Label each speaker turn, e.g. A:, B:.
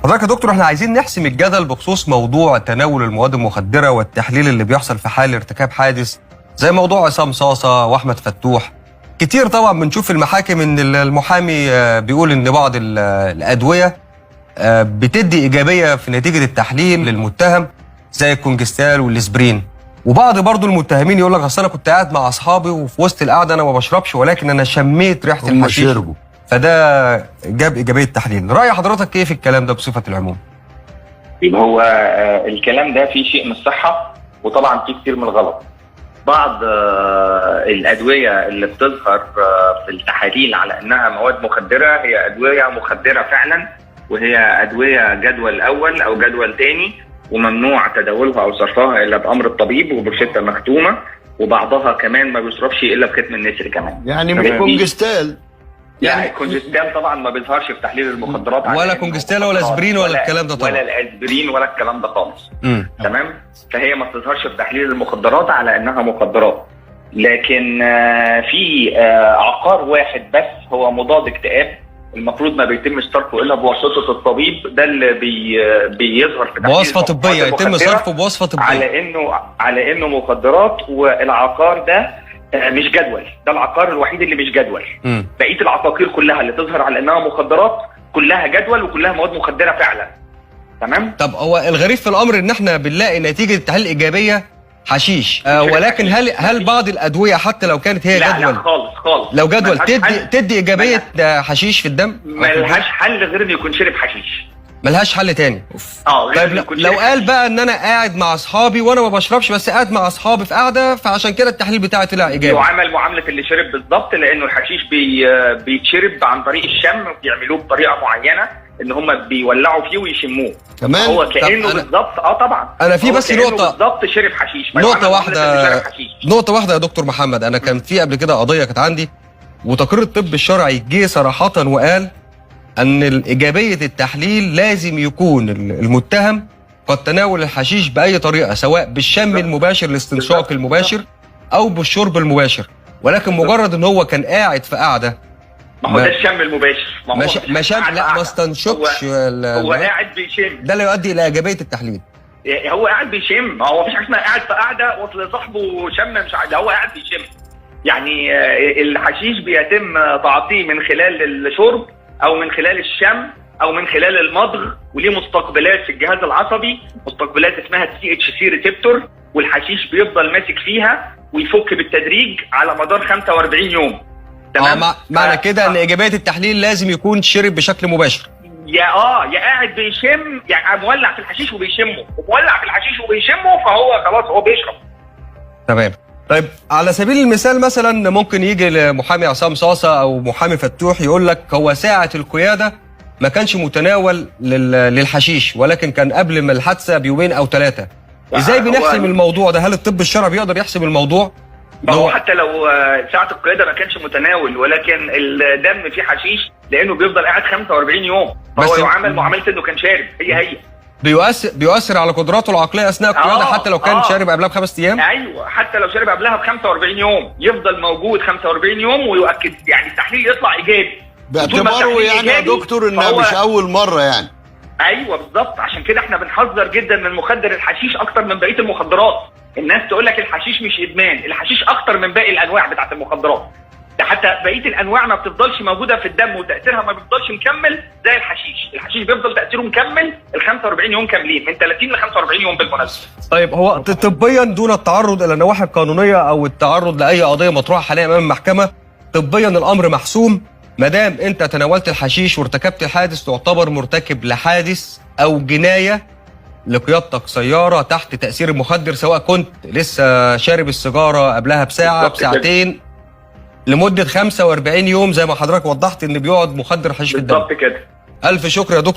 A: حضرتك يا دكتور احنا عايزين نحسم الجدل بخصوص موضوع تناول المواد المخدرة والتحليل اللي بيحصل في حال ارتكاب حادث زي موضوع عصام صاصة واحمد فتوح. كتير طبعا بنشوف في المحاكم ان المحامي بيقول ان بعض الادوية بتدي ايجابية في نتيجة التحليل للمتهم زي الكونجستال والاسبرين، وبعض برضو المتهمين يقول لك اصل انا كنت قاعد مع اصحابي وفي وسط القعده انا ما بشربش ولكن انا شميت ريحه الحشيش
B: شربوا،
A: فده جاب ايجابيه التحليل. راي حضرتك ايه في الكلام ده بصفه العموم؟
C: هو الكلام ده فيه شيء من الصحه وطبعا فيه كتير من الغلط. بعض الادويه اللي بتظهر في التحاليل على انها مواد مخدره هي ادويه مخدره فعلا، وهي ادويه جدول اول او جدول ثاني وممنوع تداولها او صرفها الا بامر الطبيب وبروشته مختومه، وبعضها كمان ما بيصرفش الا بختم النسر كمان.
B: يعني مش كونجستال،
C: يعني الكونجستال طبعا ما بيظهرش في تحليل المخدرات
A: ولا كونجستال ولا اسبرين ولا الكلام ده طبعا،
C: ولا الاسبرين ولا الكلام ده خالص. تمام، فهي ما بتظهرش في تحليل المخدرات على انها مخدرات. لكن في عقار واحد بس هو مضاد اكتئاب، المفروض ما بيتمش صرفه الا بواسطه الطبيب، ده اللي بيظهر في تحليل
A: بوصفه طبيه، يتم صرفه بوصفه طبيه
C: على انه مخدرات. والعقار ده مش جدول، ده العقار الوحيد اللي مش جدول. بقيه العقاقير كلها اللي تظهر على انها مخدرات كلها جدول وكلها مواد مخدره فعلا. تمام.
A: طب هو الغريب في الامر ان احنا بنلاقي نتيجه التحليل ايجابيه حشيش، ولكن هل بعض الادويه حتى لو كانت هي جدول؟
C: لا خالص
A: لو جدول تدي ايجابيه حشيش في الدم؟
C: ملهاش حل غير انه يكون شرب حشيش،
A: ملهاش حل تاني.
C: طيب
A: لو قال بقى ان انا قاعد مع اصحابي وانا ما بشربش بس قاعد مع اصحابي في قاعده فعشان كده التحليل بتاعي طلع ايجابي،
C: يعامل معامله اللي شرب بالظبط، لانه الحشيش بيتشرب عن طريق الشم، بيعملوه بطريقه معينه ان هم بيولعوا فيه ويشموه
B: كمان.
C: هو كانه بالظبط. طبعا
A: انا في بس نقطه
C: بالظبط شرب حشيش،
A: نقطه واحده يا دكتور محمد. انا كان في قبل كده قضيه كانت عندي وتقرير الطب الشرعي جه صراحه وقال ان ايجابيه التحليل لازم يكون المتهم قد تناول الحشيش باي طريقه، سواء بالشم المباشر الاستنشاق المباشر او بالشرب المباشر، ولكن مجرد ان هو كان قاعد في قاعده
C: ما هو ده الشم المباشر،
A: ما شم لا ما استنشقش،
C: هو قاعد بيشم،
A: ده لا يؤدي الى ايجابيه التحليل.
C: هو قاعد بيشم، هو مفيش حاجه اسمها قاعد في قاعده وصل صاحبه شم مش عادي، هو قاعد بيشم. يعني الحشيش بيتم تعاطيه من خلال الشرب او من خلال الشم او من خلال المضغ، وليه مستقبلات في الجهاز العصبي، مستقبلات اسمها THC ريسبتور، والحشيش بيفضل ماسك فيها ويفك بالتدريج على مدار 45 يوم.
A: تمام. معنى كده ان ايجابيه التحليل لازم يكون شرب بشكل مباشر.
C: يا قاعد بيشم، يعني مولع في الحشيش وبيشمه، ومولع في الحشيش وبيشمه، فهو خلاص هو بيشرب.
A: تمام. طيب على سبيل المثال مثلا ممكن يجي لمحامي عصام صاصة او محامي فتوح يقول لك هو ساعة القيادة ما كانش متناول للحشيش ولكن كان قبل ما الحادثة بيومين او 3. ازاي بنحسم الموضوع ده؟ هل الطب الشرعي بيقدر يحسم الموضوع؟
C: هو حتى لو ساعة القيادة ما كانش متناول ولكن الدم فيه حشيش، لانه بيفضل قاعد 45 يوم، فهو يعامل معاملة انه كان شارب. هي
A: بيؤثر على قدراته العقليه اثناء القياده حتى لو كان شارب قبلها ب5 ايام؟
C: ايوه، حتى لو شارب قبلها ب45 يوم يفضل موجود 45 يوم ويؤكد، يعني التحليل يطلع ايجابي
B: باعتباره يعني يا دكتور انها مش اول مره يعني.
C: ايوه بالظبط، عشان كده احنا بنحذر جدا من مخدر الحشيش اكتر من بقيه المخدرات. الناس تقول لك الحشيش مش ادمان، الحشيش اكتر من باقي الانواع بتاعت المخدرات، ده حتى بقيه الانواع ما بتفضلش موجوده في الدم وتاثيرها ما بيفضلش مكمل زي الحشيش بيفضل تاثيره مكمل ال 45 يوم كاملين، من 30 ل 45 يوم بالمناسبه.
A: طيب هو طبيا دون التعرض الى النواحي القانونيه او التعرض لاي قضيه مطروحه حاليا امام المحكمه، طبيا الامر محسوم ما دام انت تناولت الحشيش وارتكبت الحادث تعتبر مرتكب لحادث او جنايه لقيادتك سياره تحت تاثير المخدر، سواء كنت لسه شارب السيجاره قبلها بساعه بساعتين لمده 45 يوم زي ما حضرتك وضحت ان بيقعد مخدر حشيش في الدم.
C: بالظبط كده.
A: الف شكر يا دكتور.